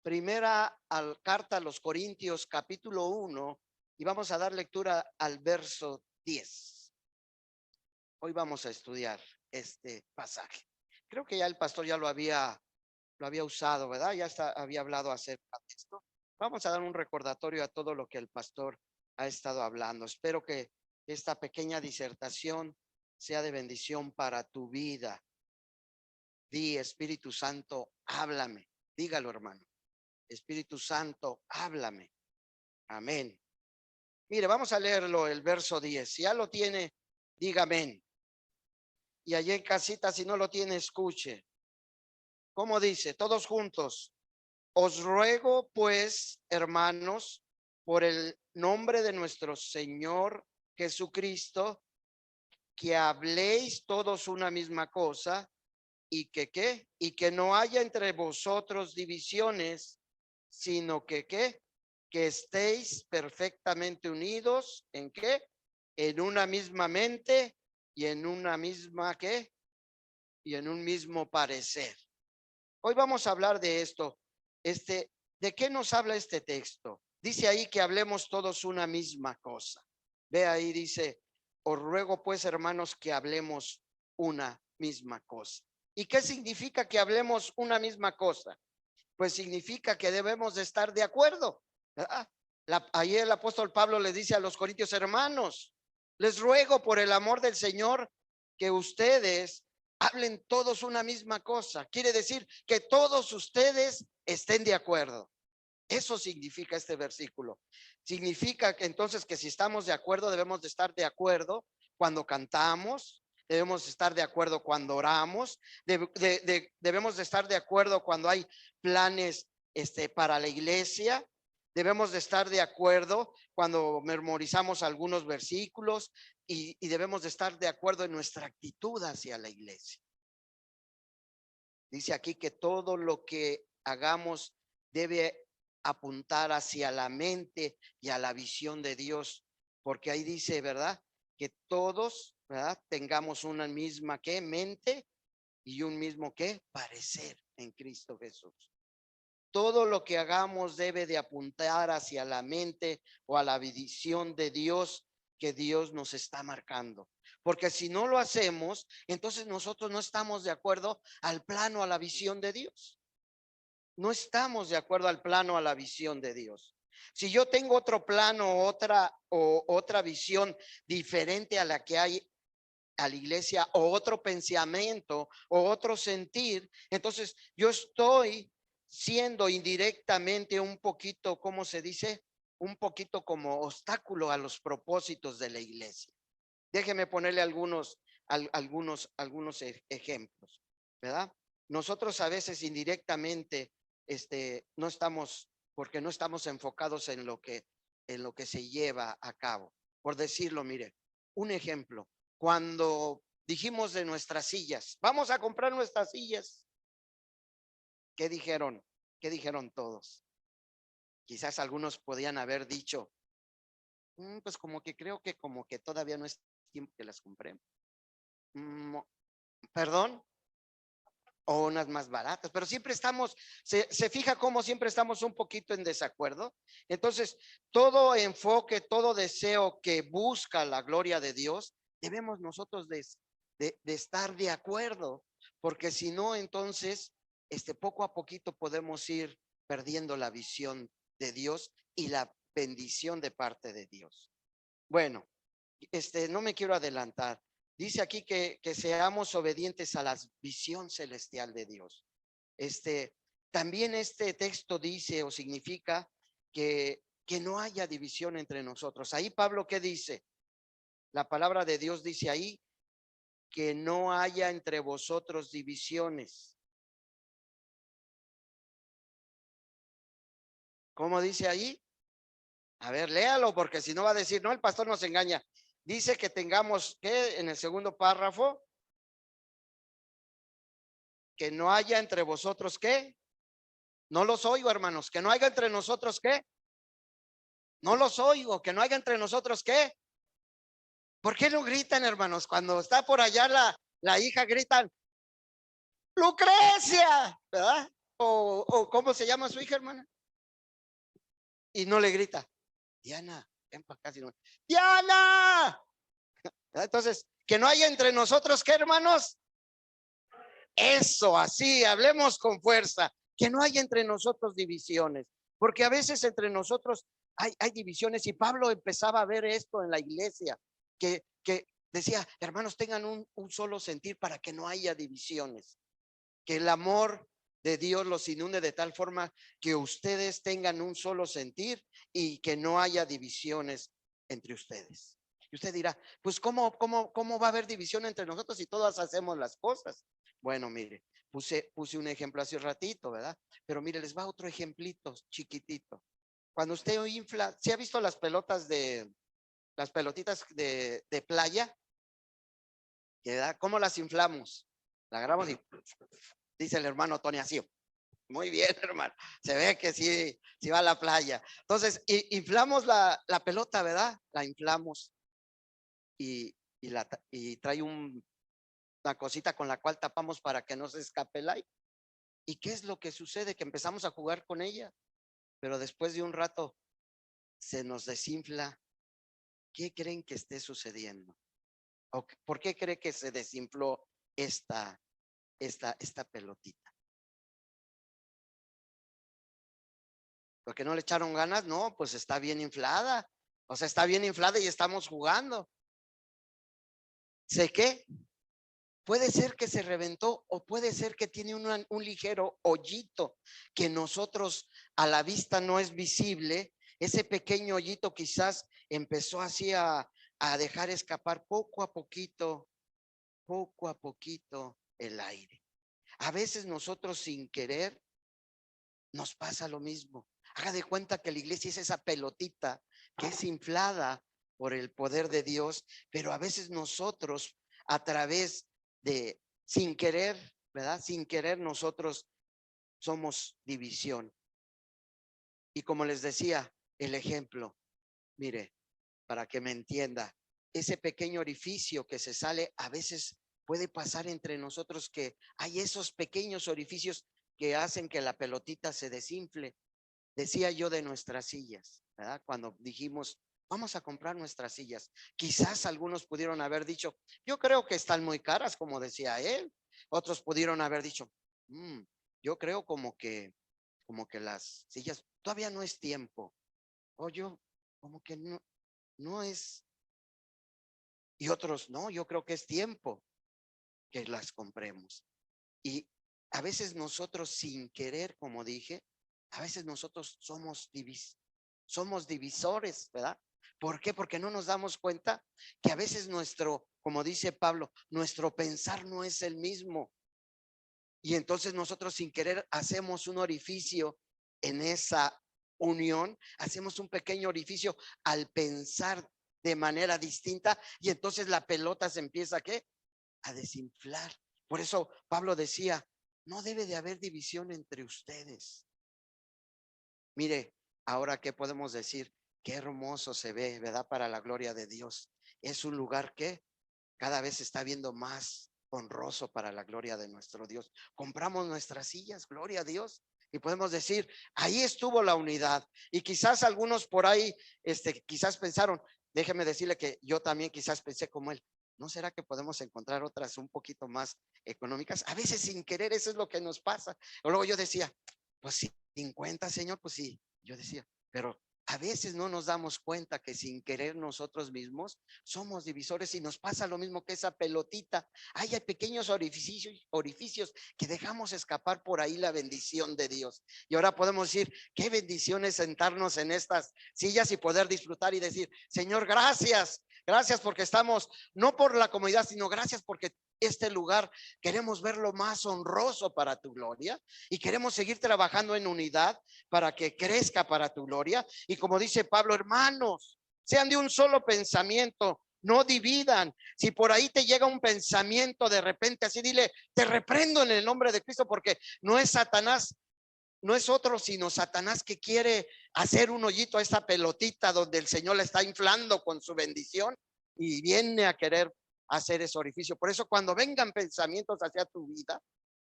Carta a los Corintios, capítulo 1, y vamos a dar lectura al verso 10. Hoy vamos a estudiar este pasaje. Creo que ya el pastor ya lo había usado, ¿verdad? Había hablado acerca de esto. Vamos a dar un recordatorio a todo lo que el pastor ha estado hablando. Espero que esta pequeña disertación sea de bendición para tu vida. Di, Espíritu Santo, háblame. Dígalo, hermano. Espíritu Santo, háblame. Amén. Mire, vamos a leerlo, el verso 10. Si ya lo tiene, diga amén. Y allí en casita, si no lo tiene, escuche. ¿Cómo dice? Todos juntos. Os ruego, pues, hermanos, por el nombre de nuestro Señor Jesucristo, que habléis todos una misma cosa y que ¿qué? Y que no haya entre vosotros divisiones, sino que ¿qué? Que estéis perfectamente unidos, ¿en qué? En una misma mente y en una misma ¿qué? Y en un mismo parecer. Hoy vamos a hablar de esto. ¿De qué nos habla este texto? Dice ahí que hablemos todos una misma cosa. Ve ahí, dice, os ruego pues, hermanos, que hablemos una misma cosa. ¿Y qué significa que hablemos una misma cosa? Pues significa que debemos de estar de acuerdo. Ahí el apóstol Pablo le dice a los corintios: hermanos, les ruego por el amor del Señor que ustedes hablen todos una misma cosa. Quiere decir que todos ustedes estén de acuerdo. Eso significa este versículo. Significa que entonces que si estamos de acuerdo, debemos de estar de acuerdo cuando cantamos, debemos estar de acuerdo cuando oramos, debemos de estar de acuerdo cuando hay planes para la iglesia, debemos de estar de acuerdo cuando memorizamos algunos versículos y debemos de estar de acuerdo en nuestra actitud hacia la iglesia. Dice aquí que todo lo que hagamos debe apuntar hacia la mente y a la visión de Dios, porque ahí dice, ¿verdad? Que todos, ¿verdad? Tengamos una misma ¿qué? Mente y un mismo ¿qué? Parecer en Cristo Jesús. Todo lo que hagamos debe de apuntar hacia la mente o a la visión de Dios que Dios nos está marcando. Porque si no lo hacemos, entonces nosotros no estamos de acuerdo al plano, a la visión de Dios. No estamos de acuerdo al plano, a la visión de Dios. Si yo tengo otro plano, otra visión diferente a la que hay a la iglesia, o otro pensamiento o otro sentir, entonces yo estoy siendo indirectamente un poquito, ¿cómo se dice? Un poquito como obstáculo a los propósitos de la iglesia. Déjeme ponerle algunos ejemplos, ¿verdad? Nosotros a veces indirectamente no estamos, porque no estamos enfocados en lo que se lleva a cabo. Por decirlo, mire, un ejemplo, cuando dijimos de nuestras sillas, vamos a comprar nuestras sillas, ¿qué dijeron? ¿Qué dijeron todos? Quizás algunos podían haber dicho, pues como que creo que como que todavía no es tiempo que las compremos. ¿Perdón? O unas más baratas, pero siempre estamos, se fija cómo siempre estamos un poquito en desacuerdo. Entonces, todo enfoque, todo deseo que busca la gloria de Dios, debemos nosotros de estar de acuerdo, porque si no, entonces, poco a poquito podemos ir perdiendo la visión de Dios y la bendición de parte de Dios. Bueno, no me quiero adelantar. Dice aquí que seamos obedientes a la visión celestial de Dios. También este texto dice o significa que no haya división entre nosotros. Ahí Pablo, ¿qué dice? La palabra de Dios dice ahí que no haya entre vosotros divisiones. ¿Cómo dice ahí? A ver, léalo, porque si no va a decir, no, el pastor nos engaña. Dice que tengamos, ¿qué? En el segundo párrafo, que no haya entre vosotros, ¿qué? No los oigo, hermanos. Que no haya entre nosotros, ¿qué? No los oigo. Que no haya entre nosotros, ¿qué? ¿Por qué no gritan, hermanos? Cuando está por allá la hija, gritan, Lucrecia, ¿verdad? o ¿cómo se llama su hija, hermana? Y no le grita, Diana, ven para acá, sino, Diana. Entonces, que no haya entre nosotros, ¿qué, hermanos? Eso, así, hablemos con fuerza, que no haya entre nosotros divisiones, porque a veces entre nosotros hay divisiones, y Pablo empezaba a ver esto en la iglesia, que decía, hermanos, tengan un solo sentir para que no haya divisiones, que el amor de Dios los inunde de tal forma que ustedes tengan un solo sentir y que no haya divisiones entre ustedes. Y usted dirá, pues ¿cómo va a haber división entre nosotros si todas hacemos las cosas? Bueno, mire, puse un ejemplo hace un ratito, ¿verdad? Pero mire, les va otro ejemplito chiquitito. Cuando usted infla, ¿sí ha visto las pelotitas de playa? ¿Verdad? ¿Cómo las inflamos? La agarramos y dice el hermano Tony así. Muy bien, hermano. Se ve que sí va a la playa. Entonces, inflamos la pelota, ¿verdad? La inflamos y trae una cosita con la cual tapamos para que no se escape el aire. ¿Y qué es lo que sucede? Que empezamos a jugar con ella, pero después de un rato se nos desinfla. ¿Qué creen que esté sucediendo? ¿O por qué cree que se desinfló esta pelotita? ¿Porque no le echaron ganas? No, pues está bien inflada. O sea, está bien inflada y estamos jugando. ¿Sé qué? Puede ser que se reventó o puede ser que tiene un ligero hoyito que nosotros a la vista no es visible. Ese pequeño hoyito quizás empezó así a dejar escapar poco a poquito el aire. A veces nosotros sin querer nos pasa lo mismo. Haga de cuenta que la iglesia es esa pelotita que es inflada por el poder de Dios, pero a veces nosotros a través de, sin querer, ¿verdad? Sin querer nosotros somos división. Y como les decía, el ejemplo, mire, para que me entienda, ese pequeño orificio que se sale, a veces puede pasar entre nosotros que hay esos pequeños orificios que hacen que la pelotita se desinfle. Decía yo de nuestras sillas, ¿verdad? Cuando dijimos, vamos a comprar nuestras sillas, quizás algunos pudieron haber dicho, yo creo que están muy caras, como decía él. Otros pudieron haber dicho, yo creo como que las sillas, todavía no es tiempo. O yo, como que no es. Y otros, no, yo creo que es tiempo que las compremos. Y a veces nosotros sin querer, como dije, a veces nosotros somos divisores, ¿verdad? ¿Por qué? Porque no nos damos cuenta que a veces como dice Pablo, nuestro pensar no es el mismo. Y entonces nosotros sin querer hacemos un orificio en esa unión, hacemos un pequeño orificio al pensar de manera distinta y entonces la pelota se empieza ¿qué? A desinflar. Por eso Pablo decía, no debe de haber división entre ustedes. Mire, ahora qué podemos decir, qué hermoso se ve, ¿verdad? Para la gloria de Dios. Es un lugar que cada vez se está viendo más honroso para la gloria de nuestro Dios. Compramos nuestras sillas, gloria a Dios. Y podemos decir, ahí estuvo la unidad. Y quizás algunos por ahí, quizás pensaron, déjeme decirle que yo también quizás pensé como él, ¿no será que podemos encontrar otras un poquito más económicas? A veces sin querer eso es lo que nos pasa. O luego yo decía, pues sí, 50, Señor, pues sí. Yo decía, pero a veces no nos damos cuenta que sin querer nosotros mismos somos divisores y nos pasa lo mismo que esa pelotita. Hay pequeños orificios que dejamos escapar por ahí la bendición de Dios. Y ahora podemos decir, qué bendición es sentarnos en estas sillas y poder disfrutar y decir, Señor, gracias. Gracias porque estamos, no por la comodidad, sino gracias porque este lugar queremos verlo más honroso para tu gloria y queremos seguir trabajando en unidad para que crezca para tu gloria. Y como dice Pablo, hermanos, sean de un solo pensamiento, no dividan. Si por ahí te llega un pensamiento de repente así, dile, te reprendo en el nombre de Cristo, porque no es Satanás, no es otro sino Satanás que quiere hacer un hoyito a esta pelotita donde el Señor la está inflando con su bendición y viene a querer hacer ese orificio. Por eso cuando vengan pensamientos hacia tu vida,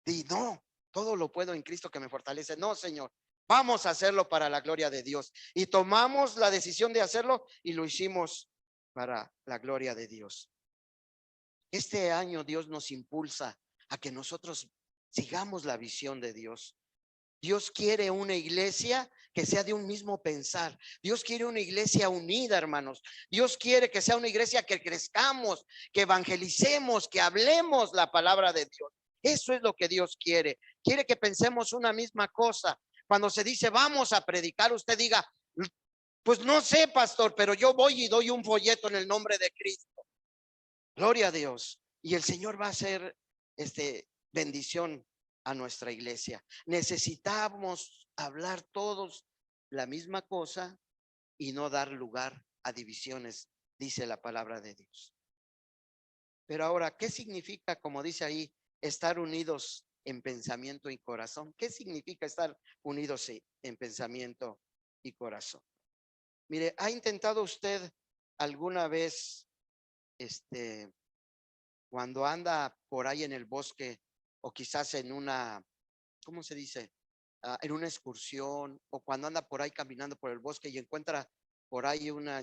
di no, todo lo puedo en Cristo que me fortalece. No, Señor, vamos a hacerlo para la gloria de Dios. Y tomamos la decisión de hacerlo y lo hicimos para la gloria de Dios. Este año Dios nos impulsa a que nosotros sigamos la visión de Dios. Dios quiere una iglesia que sea de un mismo pensar. Dios quiere una iglesia unida, hermanos. Dios quiere que sea una iglesia que crezcamos, que evangelicemos, que hablemos la palabra de Dios. Eso es lo que Dios quiere. Quiere que pensemos una misma cosa. Cuando se dice vamos a predicar, usted diga, pues no sé, pastor, pero yo voy y doy un folleto en el nombre de Cristo. Gloria a Dios. Y el Señor va a hacer bendición a nuestra iglesia. Necesitamos hablar todos la misma cosa y no dar lugar a divisiones, dice la palabra de Dios. Pero ahora, ¿qué significa, como dice ahí, estar unidos en pensamiento y corazón? ¿Qué significa estar unidos en pensamiento y corazón? Mire, ¿ha intentado usted alguna vez, cuando anda por ahí en el bosque o quizás en una, ¿cómo se dice? En una excursión, o cuando anda por ahí caminando por el bosque y encuentra por ahí ¿cómo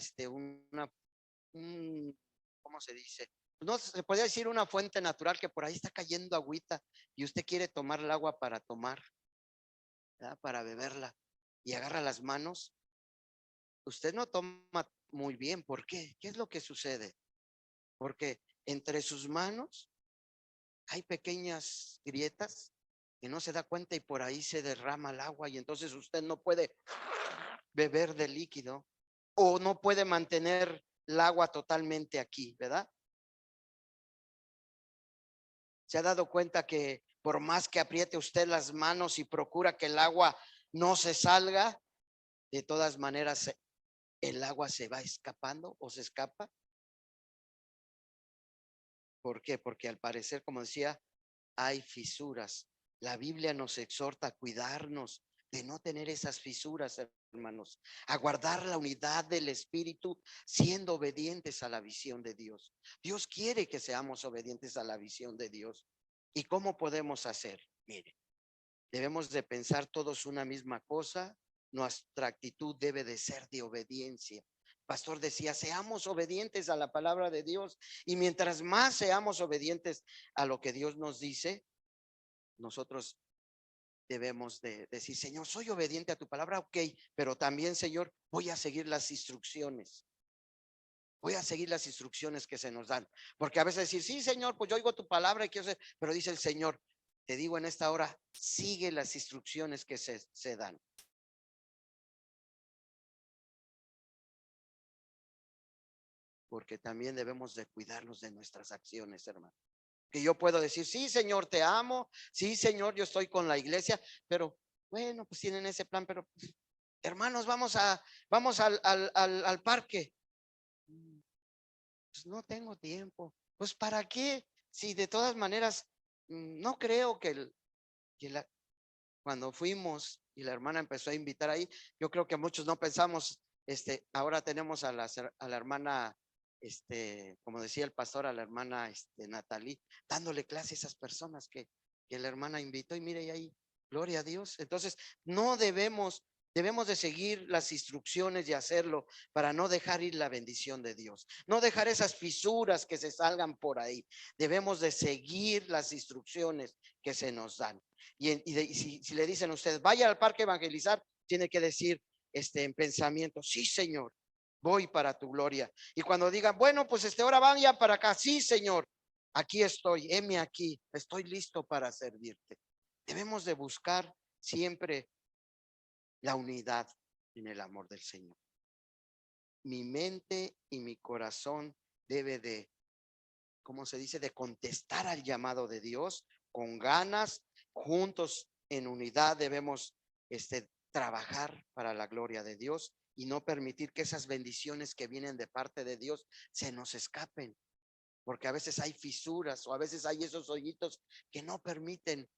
se dice? No se podría decir una fuente natural que por ahí está cayendo agüita y usted quiere tomar el agua para tomar, ¿verdad? Para beberla y agarra las manos. Usted no toma muy bien. ¿Por qué? ¿Qué es lo que sucede? Porque entre sus manos hay pequeñas grietas que no se da cuenta y por ahí se derrama el agua y entonces usted no puede beber del líquido o no puede mantener el agua totalmente aquí, ¿verdad? ¿Se ha dado cuenta que por más que apriete usted las manos y procura que el agua no se salga, de todas maneras el agua se va escapando o se escapa? ¿Por qué? Porque al parecer, como decía, hay fisuras. La Biblia nos exhorta a cuidarnos de no tener esas fisuras, hermanos, a guardar la unidad del espíritu, siendo obedientes a la visión de Dios. Dios quiere que seamos obedientes a la visión de Dios. ¿Y cómo podemos hacer? Mire, debemos de pensar todos una misma cosa. Nuestra actitud debe de ser de obediencia. Pastor decía, seamos obedientes a la palabra de Dios, y mientras más seamos obedientes a lo que Dios nos dice, nosotros debemos de decir, Señor, soy obediente a tu palabra, ok, pero también, Señor, voy a seguir las instrucciones. Voy a seguir las instrucciones que se nos dan. Porque a veces decir, sí, Señor, pues yo oigo tu palabra y quiero hacer, pero dice el Señor, te digo en esta hora, sigue las instrucciones que se dan. Porque también debemos de cuidarnos de nuestras acciones, hermano. Que yo puedo decir, sí, Señor, te amo, sí, Señor, yo estoy con la iglesia, pero bueno, pues tienen ese plan, pero hermanos, vamos al parque. Pues no tengo tiempo. Pues ¿para qué? Si de todas maneras, no creo cuando fuimos y la hermana empezó a invitar ahí, yo creo que muchos no pensamos, ahora tenemos a la hermana, como decía el pastor, a la hermana, Natalie, dándole clase a esas personas que la hermana invitó, y mire, y ahí, gloria a Dios. Entonces, no debemos de seguir las instrucciones y hacerlo para no dejar ir la bendición de Dios, no dejar esas fisuras que se salgan por ahí. Debemos de seguir las instrucciones que se nos dan. Y si le dicen a usted, vaya al parque a evangelizar, tiene que decir en pensamiento, sí, Señor, voy para tu gloria. Y cuando digan, bueno, pues ahora vaya para acá, sí, Señor, aquí estoy, heme aquí, estoy listo para servirte. Debemos de buscar siempre la unidad en el amor del Señor. Mi mente y mi corazón debe de, ¿cómo se dice?, de contestar al llamado de Dios con ganas. Juntos en unidad debemos trabajar para la gloria de Dios y no permitir que esas bendiciones que vienen de parte de Dios se nos escapen, porque a veces hay fisuras o a veces hay esos hoyitos que no permiten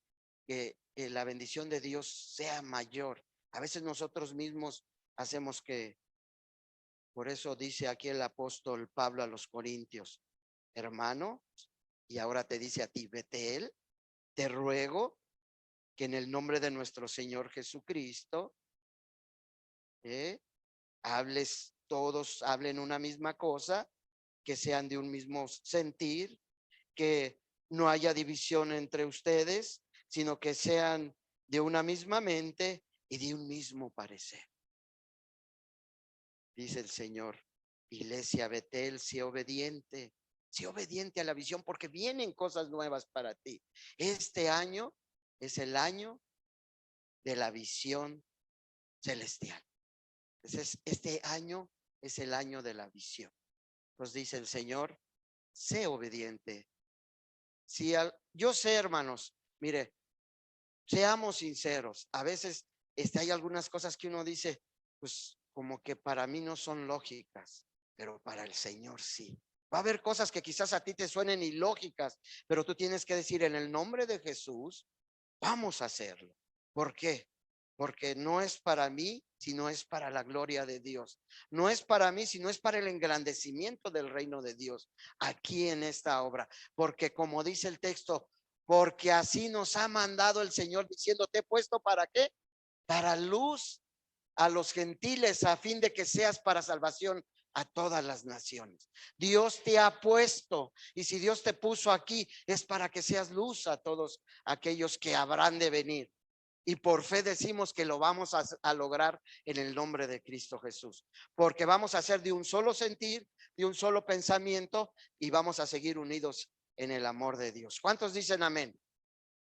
que la bendición de Dios sea mayor. A veces nosotros mismos hacemos que, por eso dice aquí el apóstol Pablo a los Corintios, hermano, y ahora te dice a ti, Betel, te ruego que en el nombre de nuestro Señor Jesucristo, todos hablen una misma cosa, que sean de un mismo sentir, que no haya división entre ustedes, sino que sean de una misma mente y de un mismo parecer. Dice el Señor, Iglesia Betel, sé obediente a la visión, porque vienen cosas nuevas para ti. Este año es el año de la visión celestial. Este año es el año de la visión. Nos dice el Señor, sé obediente. Yo sé, hermanos, mire, seamos sinceros. A veces hay algunas cosas que uno dice, pues como que para mí no son lógicas, pero para el Señor sí. Va a haber cosas que quizás a ti te suenen ilógicas, pero tú tienes que decir, en el nombre de Jesús, vamos a hacerlo. ¿Por qué? Porque no es para mí, sino es para la gloria de Dios. No es para mí, sino es para el engrandecimiento del reino de Dios aquí en esta obra. Porque como dice el texto, porque así nos ha mandado el Señor diciendo, te he puesto ¿para qué? Para luz a los gentiles, a fin de que seas para salvación a todas las naciones. Dios te ha puesto, y si Dios te puso aquí es para que seas luz a todos aquellos que habrán de venir. Y por fe decimos que lo vamos a lograr en el nombre de Cristo Jesús, porque vamos a ser de un solo sentir, de un solo pensamiento, y vamos a seguir unidos en el amor de Dios. ¿Cuántos dicen amén?